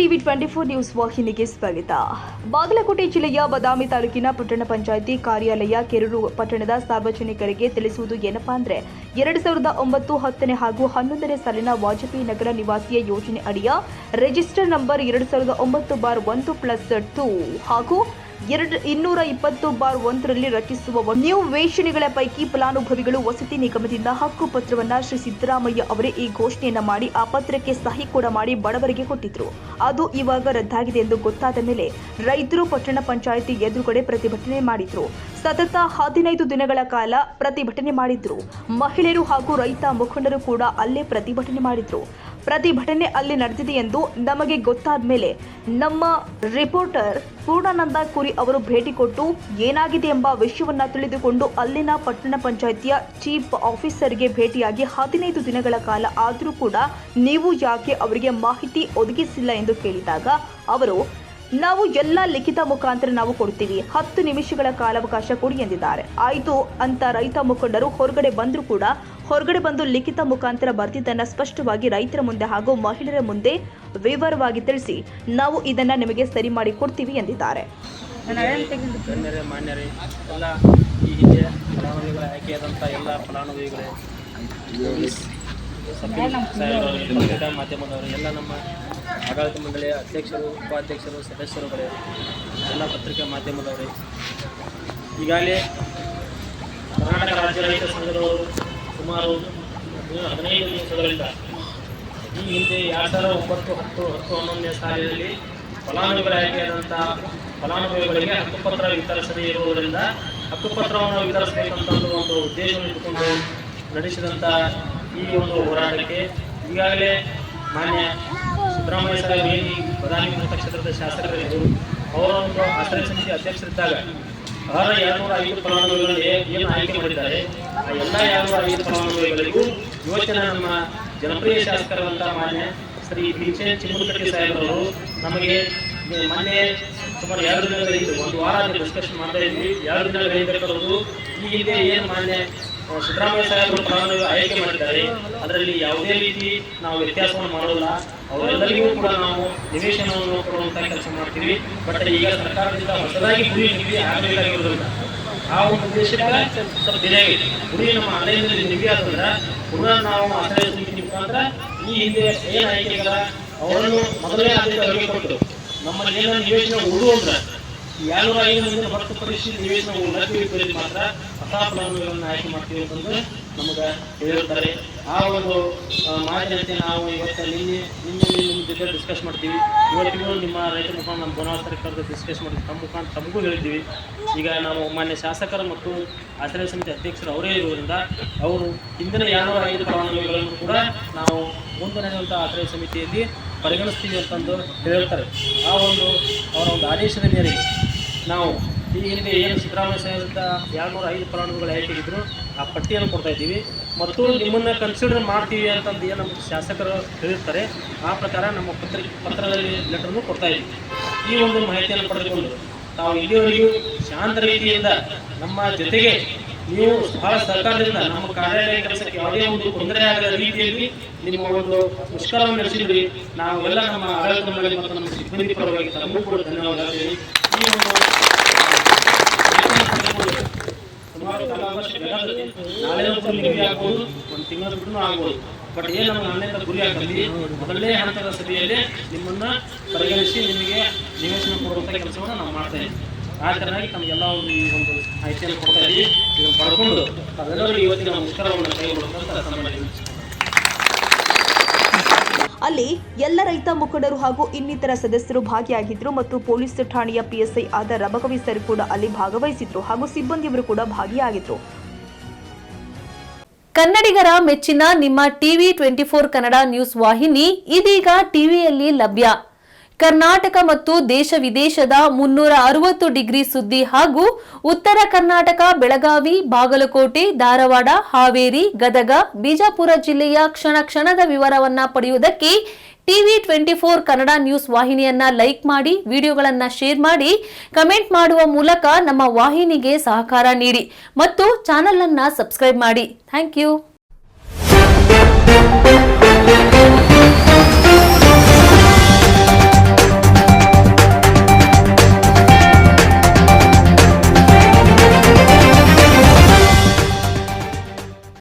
TV 24 news ವಾಹಿನಿಗೆ ಸ್ವಾಗತ. ಬಾಗಲಕೋಟೆ ಜಿಲ್ಲೆಯ ಬದಾಮಿ ತಾಲೂಕಿನ ಪಟ್ಟಣ ಪಂಚಾಯಿತಿ ಕಾರ್ಯಾಲಯ ಕೆರೂರು ಪಟ್ಟಣದ ಸಾರ್ವಜನಿಕರಿಗೆ ತಿಳಿಸುವುದು ಏನಪ್ಪಾ ಅಂದ್ರೆ 2009, 10ನೇ ಹಾಗೂ 11ನೇ ಸಾಲಿನ ವಾಜಪೇಯಿ ನಗರ ನಿವಾಸಿಯ ಯೋಜನೆ ಅಡಿಯ ರಿಜಿಸ್ಟರ್ ನಂಬರ್ 2009/1+2 ಹಾಗೂ 220/1ರಲ್ಲಿ ರಚಿಸುವ ನ್ಯೂ ವೇಷಣೆಗಳ ಪೈಕಿ ಫಲಾನುಭವಿಗಳು ವಸತಿ ನಿಗಮದಿಂದ ಹಕ್ಕು ಪತ್ರವನ್ನ ಶ್ರೀ ಸಿದ್ದರಾಮಯ್ಯ ಅವರೇ ಈ ಘೋಷಣೆಯನ್ನ ಮಾಡಿ ಆ ಪತ್ರಕ್ಕೆ ಸಹಿ ಕೂಡ ಮಾಡಿ ಬಡವರಿಗೆ ಕೊಟ್ಟಿದ್ರು. ಅದು ಇವಾಗ ರದ್ದಾಗಿದೆ ಎಂದು ಗೊತ್ತಾದ ಮೇಲೆ ರೈತರು ಪಟ್ಟಣ ಪಂಚಾಯಿತಿ ಎದುರುಗಡೆ ಪ್ರತಿಭಟನೆ ಮಾಡಿದ್ರು. ಸತತ 15 ದಿನಗಳ ಕಾಲ ಪ್ರತಿಭಟನೆ ಮಾಡಿದ್ರು. ಮಹಿಳೆಯರು ಹಾಗೂ ರೈತ ಮುಖಂಡರು ಕೂಡ ಅಲ್ಲೇ ಪ್ರತಿಭಟನೆ ಮಾಡಿದ್ರು. ಪ್ರತಿಭಟನೆ ಅಲ್ಲಿ ನಡೆದಿದೆ ಎಂದು ನಮಗೆ ಗೊತ್ತಾದ ಮೇಲೆ ನಮ್ಮ ರಿಪೋರ್ಟರ್ ಪೂರ್ಣಾನಂದ ಕುರಿ ಅವರು ಭೇಟಿ ಕೊಟ್ಟು ಏನಾಗಿದೆ ಎಂಬ ವಿಷಯವನ್ನ ತಿಳಿದುಕೊಂಡು ಅಲ್ಲಿನ ಪಟ್ಟಣ ಪಂಚಾಯಿತಿಯ ಚೀಫ್ ಆಫೀಸರ್ಗೆ ಭೇಟಿಯಾಗಿ 15 ದಿನಗಳ ಕಾಲ ಆದರೂ ಕೂಡ ನೀವು ಯಾಕೆ ಅವರಿಗೆ ಮಾಹಿತಿ ಒದಗಿಸಿಲ್ಲ ಎಂದು ಕೇಳಿದಾಗ ಅವರು ನಾವು ಎಲ್ಲ ಲಿಖಿತ ಮುಖಾಂತರ ನಾವು ಕೊಡ್ತೀವಿ, 10 ನಿಮಿಷಗಳ ಕಾಲಾವಕಾಶ ಕೊಡಿ ಎಂದಿದ್ದಾರೆ. ಆಯಿತು ಅಂತ ರೈತ ಮುಖಂಡರು ಹೊರಗಡೆ ಬಂದರೂ ಕೂಡ ಹೊರಗಡೆ ಬಂದು ಲಿಖಿತ ಮುಖಾಂತರ ಬರೆದಿದ್ದನ್ನು ಸ್ಪಷ್ಟವಾಗಿ ರೈತರ ಮುಂದೆ ಹಾಗೂ ಮಹಿಳೆಯರ ಮುಂದೆ ವಿವರವಾಗಿ ತಿಳಿಸಿ ನಾವು ಇದನ್ನ ನಿಮಗೆ ಸರಿ ಮಾಡಿ ಕೊಡ್ತೀವಿ ಎಂದಿದ್ದಾರೆ. ಮಾನ್ಯರೇ, ಎಲ್ಲ ಈ ಹಿಂದೆ ಫಲಾನುಭವಿಗಳ ಆಯ್ಕೆಯಾದಂಥ ಎಲ್ಲ ಫಲಾನುಭವಿಗಳೇ, ಮಾಧ್ಯಮದವರು, ಎಲ್ಲ ನಮ್ಮ ಆಡಳಿತ ಮಂಡಳಿಯ ಅಧ್ಯಕ್ಷರು, ಉಪಾಧ್ಯಕ್ಷರು, ಸದಸ್ಯರುಗಳೇ, ಎಲ್ಲ ಪತ್ರಿಕಾ ಮಾಧ್ಯಮದವರೇ, ಈಗಾಗಲೇ ಕರ್ನಾಟಕ ರಾಜ್ಯ ರೈತ ಸಂಘದವರು ಸುಮಾರು 15 ದಿವಸಗಳಿಂದ ಈ ಹಿಂದೆ 2009, 10, 11ನೇ ಸಾಲಿನಲ್ಲಿ ಫಲಾನುಭವಿಗಳ ಆಯ್ಕೆಯಾದಂಥ ಫಲಾನುಭವಿಗಳಿಗೆ ಹಕ್ಕುಪತ್ರ ವಿತರಿಸದೇ ಇರುವುದರಿಂದ ಹಕ್ಕುಪತ್ರವನ್ನು ವಿತರಿಸಬೇಕಂತ ಒಂದು ಉದ್ದೇಶವನ್ನು ಇಟ್ಟುಕೊಂಡು ನಡೆಸಿದಂಥ ಈ ಒಂದು ಹೋರಾಟಕ್ಕೆ ಈಗಾಗಲೇ ಮಾನ್ಯ ಸಿದ್ದರಾಮಯ್ಯ ಸಾಹೇಬರು ಬದಾಮಿ ಕ್ಷೇತ್ರದ ಶಾಸಕರಿದ್ದು ಅವರೊಂದು ಆಶ್ರಯ ಸಮಿತಿ ಅಧ್ಯಕ್ಷರಿದ್ದಾಗ 205 ಫಲಾನುಭವಿಗಳು ಏನು ಆಯ್ಕೆ ಮಾಡಿದ್ದಾರೆ ಆ ಎಲ್ಲ 205 ಫಲಾನುಭವಿಗಳಿಗೂ ಇವತ್ತಿನ ನಮ್ಮ ಜನಪ್ರಿಯ ಶಾಸಕರಾದಂಥ ಮಾನ್ಯ ಶ್ರೀ ಭೀಮಸೇನ್ ಚಿಮ್ಮನಕಟ್ಟಿ ಸಾಹೇಬರವರು ನಮಗೆ ಮೊನ್ನೆ ಸುಮಾರು 2 ದಿನಗಳಿಂದ ಒಂದು ವಾರ ಡಿಸ್ಕಷನ್ ಮಾಡ್ತಾ ಇದ್ವಿ. 2 ದಿನಗಳಿಂದ ಈ ಹಿಂದೆ ಏನು ಮಾನ್ಯ ಸಿದ್ದರಾಮಯ್ಯ ಸಾಹೇಬರು ಫಲಾನುಭವಿ ಆಯ್ಕೆ ಮಾಡಿದ್ದಾರೆ ಅದರಲ್ಲಿ ಯಾವುದೇ ರೀತಿ ನಾವು ವ್ಯತ್ಯಾಸವನ್ನು ಮಾಡೋಲ್ಲ, ಅವರೆಲ್ಲರಿಗೂ ಕೂಡ ನಾವು ನಿವೇಶನವನ್ನು ಕೊಡುವಂಥ ಕೆಲಸ ಮಾಡ್ತೀವಿ. ಬಟ್ ಈಗ ಸರ್ಕಾರದಿಂದ ಹೊಸದಾಗಿ ಗುರಿ ನಿಧಿ ಆಗಬೇಕಾಗಿರೋದ್ರಿಂದ ಆ ಒಂದು ಉದ್ದೇಶಕ್ಕೆ ಸ್ವಲ್ಪ ದಿನ ಆಗಿದೆ. ಗುರಿ ನಮ್ಮ ಆನ್ಲೈನ್ನಲ್ಲಿ ನಿಧಿ ಆದ್ರೆ ಪುನಃ ನಾವು ಆಶ್ರಯ ಸಮಿತಿ ಮುಖಾಂತರ ಈ ಹಿಂದೆ ಏನು ಆಯ್ಕೆಗಳ ಅವರನ್ನು ಮೊದಲನೇ ಆದ್ಯತೆ ಕೊಟ್ಟು ನಮ್ಮಲ್ಲಿ ಏನೋ ನಿವೇಶನ ಉಳು ಅಂದ್ರೆ 205 ಮಂದಿನ ಹೊರತುಪಡಿಸಿ ನಿವೇಶನ ಲಭ್ಯವಿದ್ದರೆ ಮಾತ್ರ ಹೊಸ ಫಲಾನುಭವಿಗಳನ್ನು ಆಯ್ಕೆ ಮಾಡ್ತೀವಿ ಅಂತಂದು ನಮಗೆ ಹೇಳಿರ್ತಾರೆ. ಆ ಒಂದು ಮಾತಿನಂತೆ ನಾವು ಇವತ್ತು ನಿನ್ನೆ ನಿಮ್ಮ ಜೊತೆ ಡಿಸ್ಕಸ್ ಮಾಡ್ತೀವಿ. ಇವತ್ತಿಗೂ ನಿಮ್ಮ ರೈತ ಮುಖಾಂತರ ನಮ್ಮ ಬೋನಾವಸ್ಥೆ ಕರೆದು ಡಿಸ್ಕಸ್ ಮಾಡ್ತೀವಿ. ತಮ್ಮ ಮುಖಾಂತರ ತಮಗೂ ಹೇಳಿದ್ದೀವಿ. ಈಗ ನಾವು ಮಾನ್ಯ ಶಾಸಕರು ಮತ್ತು ಆಶ್ರಯ ಸಮಿತಿ ಅಧ್ಯಕ್ಷರು ಅವರೇ ಇರುವುದರಿಂದ ಅವರು ಹಿಂದಿನ 205 ಫಲಾನುಭವಿಗಳನ್ನು ಕೂಡ ನಾವು ಮುಂದೆ ನಡೆಯುವಂಥ ಆಶ್ರಯ ಸಮಿತಿಯಲ್ಲಿ ಪರಿಗಣಿಸ್ತೀವಿ ಅಂತಂದು ಹೇಳ್ತಾರೆ. ಆ ಒಂದು ಅವರ ಒಂದು ಆದೇಶದ ಮೇರೆಗೆ ನಾವು ಈ ಹಿಂದೆ ಏನು ಸಿದ್ದರಾಮಯ್ಯ ಸಾಹೇಬರಿಂದ 205 ಫಲಾನುಭವಿಗಳು ಆಯ್ಕೆಗಿದ್ರು ಆ ಪಟ್ಟಿಯನ್ನು ಕೊಡ್ತಾ ಇದ್ದೀವಿ ಮತ್ತು ನಿಮ್ಮನ್ನು ಕನ್ಸಿಡರ್ ಮಾಡ್ತೀವಿ ಅಂತಂದು ಏನು ನಮ್ಮ ಶಾಸಕರು ಹೇಳಿರ್ತಾರೆ ಆ ಪ್ರಕಾರ ನಮ್ಮ ಪತ್ರದಲ್ಲಿ ಲೆಟರ್ನು ಕೊಡ್ತಾ ಇದ್ದೀವಿ. ಈ ಒಂದು ಮಾಹಿತಿಯನ್ನು ಪಡೆದುಕೊಂಡು ತಾವು ಇಲ್ಲಿವರೆಗೂ ಶಾಂತ ರೀತಿಯಿಂದ ನಮ್ಮ ಜೊತೆಗೆ ನೀವು ಬಹಳ ಸರ್ಕಾರದಿಂದ ನಮ್ಮ ಕಾರ್ಯಾಲಯ ಕೆಲಸಕ್ಕೆ ಯಾವುದೇ ಒಂದು ತೊಂದರೆ ಆಗದ ರೀತಿಯಲ್ಲಿ ನಿಮ್ಮ ಒಂದು ಮುಷ್ಕರವನ್ನು ನಡೆಸಿದ್ರಿ. ನಾವೆಲ್ಲ ನಮ್ಮ ಆಡಳಿತ ಮಂಡಳಿ ಮತ್ತು ನಮ್ಮ ಸಿಬ್ಬಂದಿ ಪರವಾಗಿ ತಮಗೂ ಕೂಡ ಧನ್ಯವಾದಗಳು. ಈ ಒಂದು ಸುಮಾರು ನಾಳೆ ನಿಗದಿ ಆಗ್ಬೋದು, 1 ತಿಂಗಳ ಬಿಟ್ಟು ಆಗ್ಬೋದು. ಬಟ್ ಏನು ನಮ್ಮ ನಾಣ್ಯದ ಗುರಿ ಆಗ್ತದೆ ಮೊದಲನೇ ಹಂತದ ಸಭೆಯಲ್ಲಿ ನಿಮ್ಮನ್ನು ಪರಿಗಣಿಸಿ ನಿಮಗೆ ನಿವೇಶನ ಕೊಡುವಂಥ ಕೆಲಸವನ್ನು ನಾವು ಮಾಡ್ತಾ ಇದ್ದೀವಿ. ಆ ಥರನಾಗಿ ತಮಗೆಲ್ಲ ಒಂದು ಈ ಒಂದು ಮಾಹಿತಿಯನ್ನು ಕೊಡ್ತಾ ಇದ್ದೀವಿ. ಇದನ್ನು ಪಡ್ಕೊಂಡು ತಾವೆಲ್ಲರೂ ಇವತ್ತಿನ ಮುಷ್ಕರವನ್ನು ಕೈಗೊಳ್ಳುವಂಥ ಸಂಬಂಧ ಅಲ್ಲಿ ಎಲ್ಲ ರೈತ ಮುಖಂಡರು ಹಾಗೂ ಇನ್ನಿತರ ಸದಸ್ಯರು ಭಾಗಿಯಾಗಿದ್ದರು ಮತ್ತು ಪೊಲೀಸ್ ಠಾಣೆಯ PSI ಆದ ರಬಕವಿ ಸರ್ ಕೂಡ ಅಲ್ಲಿ ಭಾಗವಹಿಸಿದ್ರು ಹಾಗೂ ಸಿಬ್ಬಂದಿಯವರು ಕೂಡ ಭಾಗಿಯಾಗಿದ್ರು. ಕನ್ನಡಿಗರ ಮೆಚ್ಚಿನ ನಿಮ್ಮ ಟಿವಿ 24 ಕನ್ನಡ ನ್ಯೂಸ್ ವಾಹಿನಿ ಇದೀಗ ಟಿವಿಯಲ್ಲಿ ಲಭ್ಯ. ಕರ್ನಾಟಕ ಮತ್ತು ದೇಶ ವಿದೇಶದ 360 ಡಿಗ್ರಿ ಸುದ್ದಿ ಹಾಗೂ ಉತ್ತರ ಕರ್ನಾಟಕ, ಬೆಳಗಾವಿ, ಬಾಗಲಕೋಟೆ, ಧಾರವಾಡ, ಹಾವೇರಿ, ಗದಗ, ಬಿಜಾಪುರ ಜಿಲ್ಲೆಯ ಕ್ಷಣ ಕ್ಷಣದ ವಿವರವನ್ನ ಪಡೆಯುವುದಕ್ಕೆ ಟಿವಿ 24 ಕನ್ನಡ ನ್ಯೂಸ್ ವಾಹಿನಿಯನ್ನ ಲೈಕ್ ಮಾಡಿ, ವಿಡಿಯೋಗಳನ್ನ ಶೇರ್ ಮಾಡಿ, ಕಮೆಂಟ್ ಮಾಡುವ ಮೂಲಕ ನಮ್ಮ ವಾಹಿನಿಗೆ ಸಹಕಾರ ನೀಡಿ ಮತ್ತು ಚಾನೆಲ್ ಅನ್ನ ಸಬ್ಸ್ಕ್ರೈಬ್ ಮಾಡಿ. Thank you.